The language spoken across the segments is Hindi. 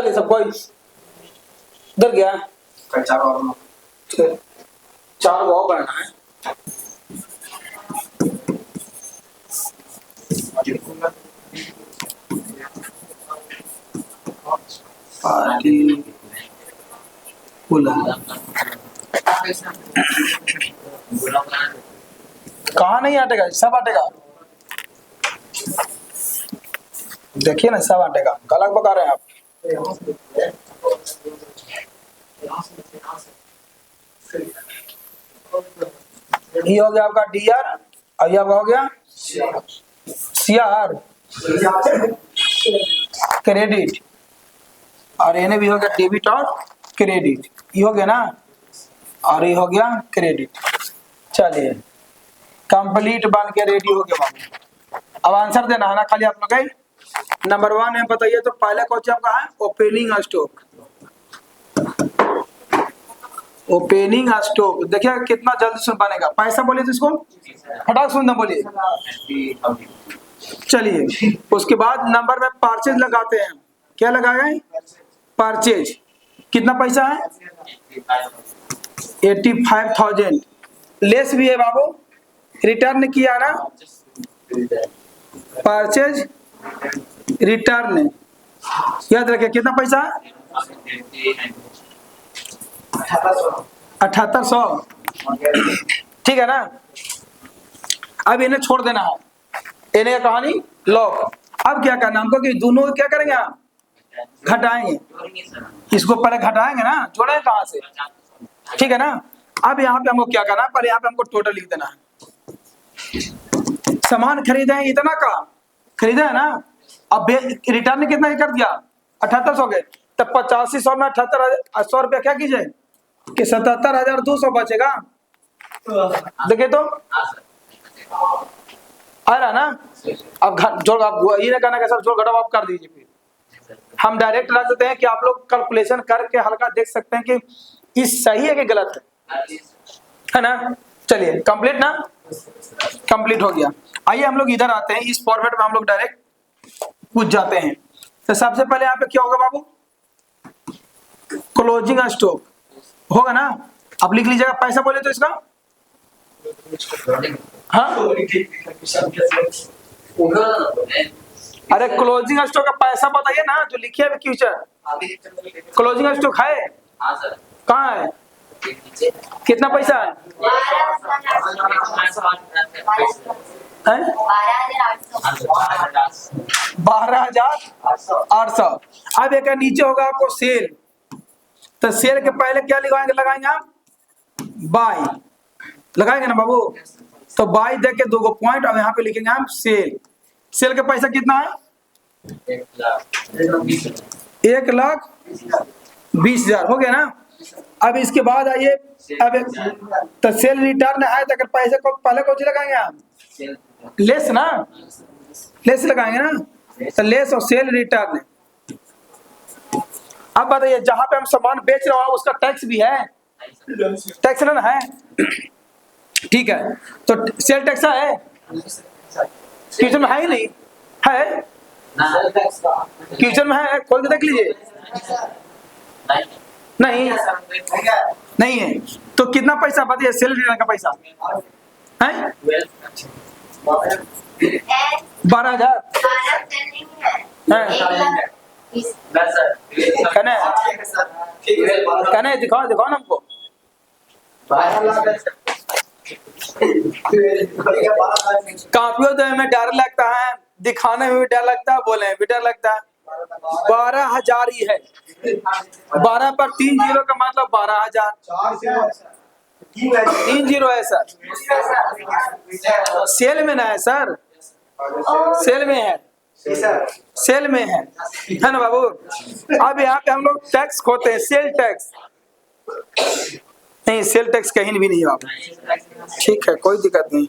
चलिए सब कोई इधर गया। चार गो करना है। पार्टी कहाँ नहीं आटेगा, सब आटेगा। देखिए ना, सब आटेगा। गलत बता रहे हैं आप। ये हो गया आपका डीआर और ये आपका हो गया सीआर क्रेडिट, और ये भी हो गया डेबिट और क्रेडिट। ये हो गया ना, और ये हो गया क्रेडिट। चलिए कंप्लीट बन के रेडी हो गया बाबू। अब आंसर देना है ना खाली आप लोग। नंबर 1 है, बताइए तो पहले क्वेश्चन आपका है ओपनिंग स्टॉक। ओपनिंग स्टॉक देखिए कितना जल्दी सुन बनेगा। पैसा बोलिए तो इसको फटाक सुन बोलिए। चलिए उसके बाद नंबर में परचेज लगाते हैं। क्या लगाए? परचेज। कितना पैसा है? 85,000। लेस भी है बाबू, रिटर्न किया ना, परचेज रिटर्न। याद रखिए कितना पैसा है? 7800। ठीक है ना। अब इन्हें छोड़ देना है, इन्हें का कहानी लॉक। अब क्या करना हमको कि दोनों क्या करेंगे आप? घटाएंगे। इसको पहले घटाएंगे ना, जोड़ेंगे कहां से? ठीक है ना। अब यहाँ पे हमको क्या करना है, पर यहाँ पे हमको टोटल लिख देना है। सामान खरीदे हैं इतना का, खरीदे है ना। अब रिटर्न कितना कर दिया? 7800 के। तब 8500 में 7800 रुपया क्या कीजिए कि 77,200 बचेगा। देखिए तो आ रहा ना। अब जोड़ आप ये ना कहना कि सर जोड़ घटाव आप कर दीजिए। फिर हम डायरेक्ट रख देते हैं कि आप लोग कैलकुलेशन करके हल्का देख सकते हैं कि इस सही है कि गलत है ना। चलिए कंप्लीट ना, कंप्लीट हो गया। आइए हम लोग इधर आते हैं, इस फॉर्मेट में हम लोग डायरेक्ट पूछ जाते हैं। तो सबसे पहले यहाँ पे क्या होगा बाबू? क्लोजिंग स्टॉक होगा ना। अब लिख लीजिएगा। पैसा बोले तो इसका हाँ, अरे क्लोजिंग स्टॉक का पैसा बताइए ना, जो लिखे है फ्यूचर। क्लोजिंग स्टॉक है कहाँ है? कितना पैसा है? 12,800। अब एक नीचे होगा आपको सेल। तो सेल के पहले क्या लगाएंगे आप? बाय लगाएंगे ना बाबू। तो बाय देख के 2 पॉइंट, अब यहाँ पे लिखेंगे हम सेल। सेल का पैसा कितना है? 1,20,000 हो गया ना। अब इसके बाद आइए, अब तो सेल रिटर्न है, तो पैसे को पहले कौन सी लगाएंगे आप? लेस ना, लेस लगाएंगे ना। तो लेस और सेल रिटर्न। अब बताइए जहां पे हम सामान बेच रहे हो उसका टैक्स भी है, टैक्स ना है। ठीक है, तो सेल टैक्स है, फ्यूचर में है ही नहीं है। फ्यूचर में है, खोल के देख लीजिए। नहीं नहीं है। तो कितना पैसा बताइए सेल रिटर्न का पैसा है? 12,000 कहने दिखाओ दिखाओ ना हमको। कापियों तो हमें डर लगता है, दिखाने में भी डर लगता है, बोले भी डर लगता है। 12,000 ही है। 12 पर 3 जीरो का मतलब 12,000। 3 जीरो है सर, सेल में ना है सर, सेल में है, सेल में है ना बाबू। अब यहाँ पे हम लोग टैक्स खोते हैं, सेल टैक्स नहीं, सेल टैक्स कहीं भी नहीं बाबू। ठीक है, कोई दिक्कत नहीं।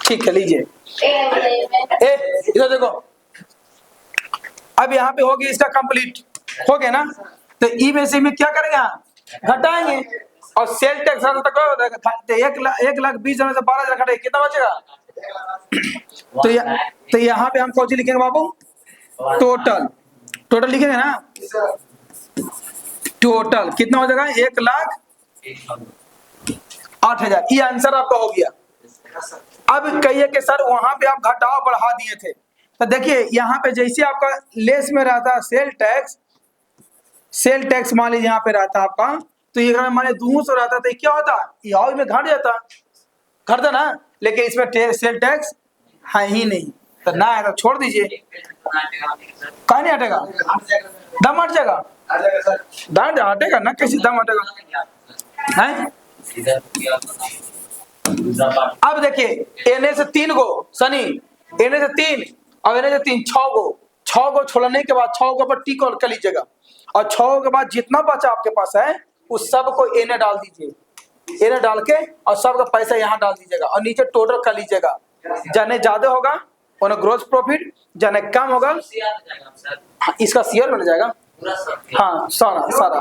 ठीक है, लीजिए इधर देखो। अब यहाँ पे होगी इसका कंप्लीट हो गया ना। तो ई में से में क्या करेंगे आप? घटाएंगे। और सेल टैक्स तक 1,20,000 से 12,000 घटाएंगे, कितना बचेगा? तो यहाँ पे हम कौन सी लिखेंगे बाबू? टोटल, टोटल लिखेंगे ना, टोटल कितना हो जाएगा, 1,08,000। ये आंसर आपका हो गया। अब कहिए कि सर वहां पे आप घटाव बढ़ा दिए थे, तो देखिए यहाँ पे जैसे आपका लेस में रहता सेल टैक्स, सेल टैक्स मान लीजिए यहाँ पे रहता आपका, तो ये अगर मान लीजिए 200 रहता तो ये क्या होता, ये में घट जाता, घटता ना, लेकिन इसमें सेल टैक्स है ही नहीं, तो ना है तो छोड़ दीजिए। कहा नहीं हटेगा, दम हट जाएगा, दांत हटेगा ना, कैसे दम हटेगा है। अब देखिए एने से 3 गो सनी, एने से 3 और एने से 3, 6 गो, 6 गो छोड़ने के बाद 6 गो पर टिक और कर लीजिएगा, और 6 गो के बाद जितना बचा आपके पास है उस सब को एने डाल दीजिए, एने डाल के और सबका पैसा यहाँ डाल दीजिएगा और नीचे टोटल कर लीजिएगा। जाने ज्यादा होगा उन्हें ग्रोस प्रॉफिट, जाने कम होगा इसका शेयर बन जाएगा। हाँ सारा सारा,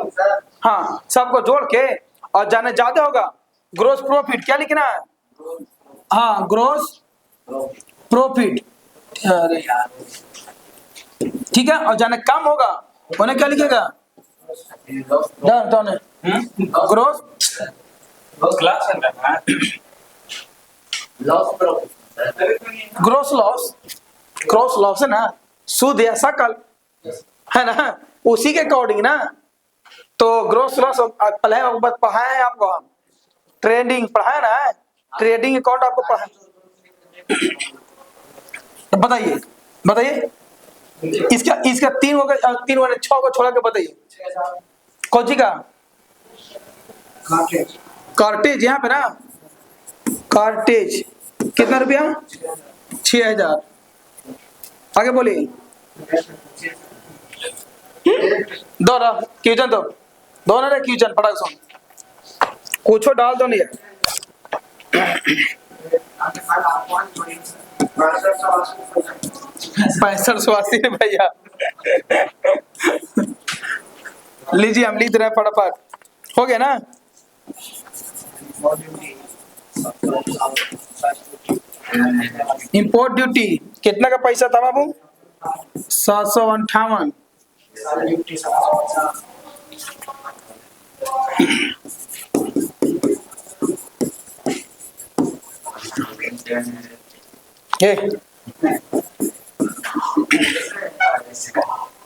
हाँ सबको जोड़ के, और जाने ज्यादा होगा ग्रोस प्रॉफिट, क्या लिखना है, हाँ ग्रोस प्रॉफिट, ठीक है। और जाने कम होगा उन्हें क्या लिखेगा, gross gross loss, gross loss है ना, सूद या सकल है ना, उसी के अकॉर्डिंग ना। तो ग्रोस लॉस पढ़ाए हैं आपको, हम ट्रेडिंग पढ़ाए ना, ट्रेडिंग अकाउंट आपको पढ़ाए, तो बताइए बताइए इसका इसका 3 हो गए, 3 वाले 6 को छोड़ा के बताइए कौन सी का, कार्टेज यहाँ पे ना, कार्टेज कितना रुपया, 6,000। आगे बोलिए, दो ना क्वेश्चन, दो ना क्वेश्चन पढ़ा सुन, कुछ डाल दो नहीं, 6580 भैया लीजिए, हम लिख रहे हैं फटाफट, हो गया ना। इंपोर्ट ड्यूटी कितना का पैसा था बाबू, 758।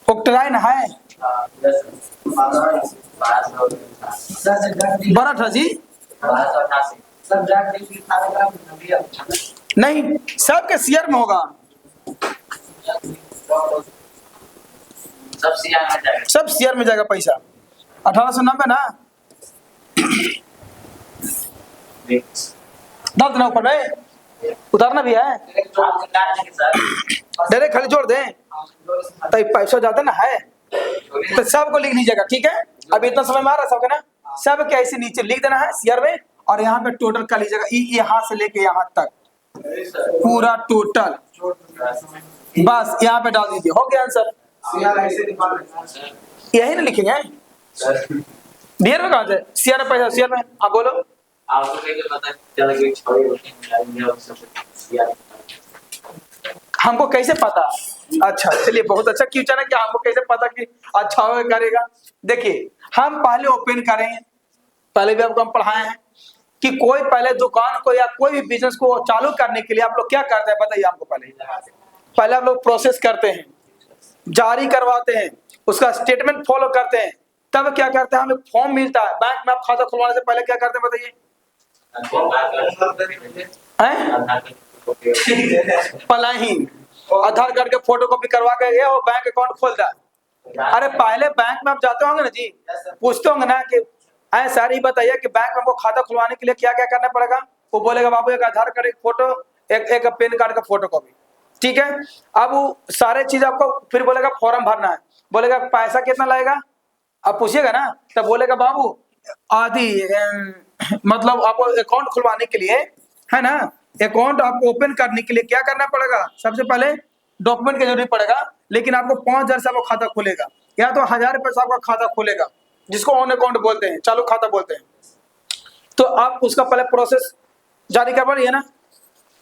ऑक्ट्राइन है बड़ा था जी, नहीं सबके शेयर में होगा, सब शेयर में जाएगा पैसा। 1890 ना, डाल देना ऊपर में, उतारना भी है, डायरेक्ट खाली जोड़ दें तो पैसा जाता ना है, तो सबको लिख लीजिएगा, ठीक है। अब इतना समय में आ रहा है सबका ना, सब के ऐसे नीचे लिख देना है शेयर में, और यहाँ पे टोटल कर लीजिएगा, यहाँ से लेके यहाँ तक पूरा टोटल, बस यहाँ पे डाल दीजिए, हो गया आंसर। यही ना लिखेंगे डियर में, कहा से शेयर में पैसा, शेयर में आप बोलो, हमको कैसे पता, अच्छा चलिए बहुत अच्छा क्वेश्चन है कि हमको कैसे पता कि अच्छा करेगा। देखिए हम पहले ओपन करेंगे, पहले भी आपको हम पढ़ाए हैं कि कोई पहले दुकान को या कोई भी बिजनेस को चालू करने के लिए आप लोग क्या करते हैं बताइए हमको, पहले आप लोग प्रोसेस करते हैं, जारी करवाते हैं, उसका स्टेटमेंट फॉलो करते हैं, तब क्या करते हैं हमें फॉर्म मिलता है बैंक में, आप खाता खुलवाने से पहले क्या करते हैं बताइए, पहले ही आधार कार्ड के फोटो कॉपी करवा के ये वो बैंक अकाउंट खोलता है। अरे पहले बैंक में आप जाते होंगे ना जी, पूछते होंगे ना कि ऐ सर ये बताइए कि बैंक में हमको खाता खुलवाने के लिए क्या क्या करना पड़ेगा, वो बोलेगा बाबू एक आधार कार्ड, एक फोटो, एक पैन कार्ड का फोटो कॉपी, ठीक है। अब वो सारे चीज आपको फिर बोलेगा फॉर्म भरना है, बोलेगा पैसा कितना लगेगा, आप पूछिएगा ना, तब बोलेगा बाबू आदि मतलब आपको अकाउंट खुलवाने के लिए है ना, अकाउंट आपको ओपन करने के लिए क्या करना पड़ेगा, सबसे पहले डॉक्यूमेंट की जरूरत पड़ेगा, लेकिन आपको 5,000 से आपको खाता खुलेगा, या तो 1,000 रुपए से आपका खाता खुलेगा, जिसको ऑन अकाउंट बोलते हैं, चालू खाता बोलते हैं। तो आप उसका पहले प्रोसेस जारी करवा रही है ना,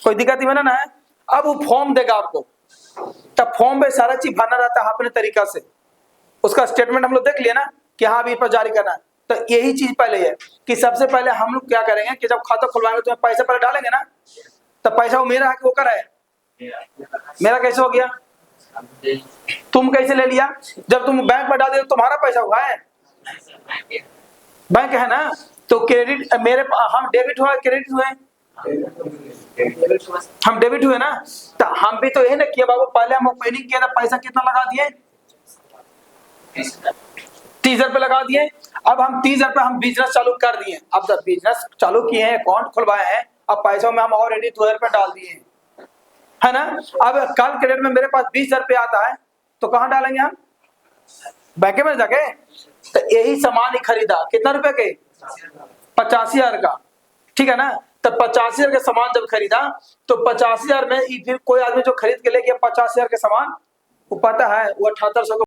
कोई दिक्कत ही ना है। अब वो फॉर्म देगा आपको, तब फॉर्म में सारा चीज भरना रहता है अपने तरीका से। उसका स्टेटमेंट हम लोग देख लिया ना कि हाँ अभी पर जारी करना है। तो यही चीज पहले है कि सबसे पहले हम लोग क्या करेंगे कि जब खाता खुलवाएंगे तो पैसा पहले डालेंगे ना, तब पैसा वो मेरा है कि वो का है? मेरा कैसे हो गया? तुम कैसे ले लिया? जब तुम बैंक में डाल दिया तुम्हारा पैसा हुआ है, बैंक है ना। तो क्रेडिट मेरे हम डेबिट हुआ क्रेडिट हुए, हम डेबिट हुए ना। तो हम भी तो यही ना किया बाबू, पहले हम ओपनिंग किया था, पैसा कितना लगा दिए? 30,000 रुपये लगा दिए। अब हम 30,000 रुपये हम बिजनेस चालू कर दिए। अब जब बिजनेस चालू किए हैं, अकाउंट खुलवाए हैं, अब पैसों में हम ऑलरेडी 2,000 रुपये डाल दिए हैं, है ना। अब कल के डेट में मेरे पास 20,000 रुपये आता है तो कहाँ डालेंगे हम? बैंक में जाके। तो यही सामान ही खरीदा, कितना रुपए के? 85,000 का, ठीक है ना। तो 85,000 का सामान जब खरीदा तो 85,000 में फिर कोई आदमी जो खरीद के ले गया 85,000 का सामान, वो पता है वो 7800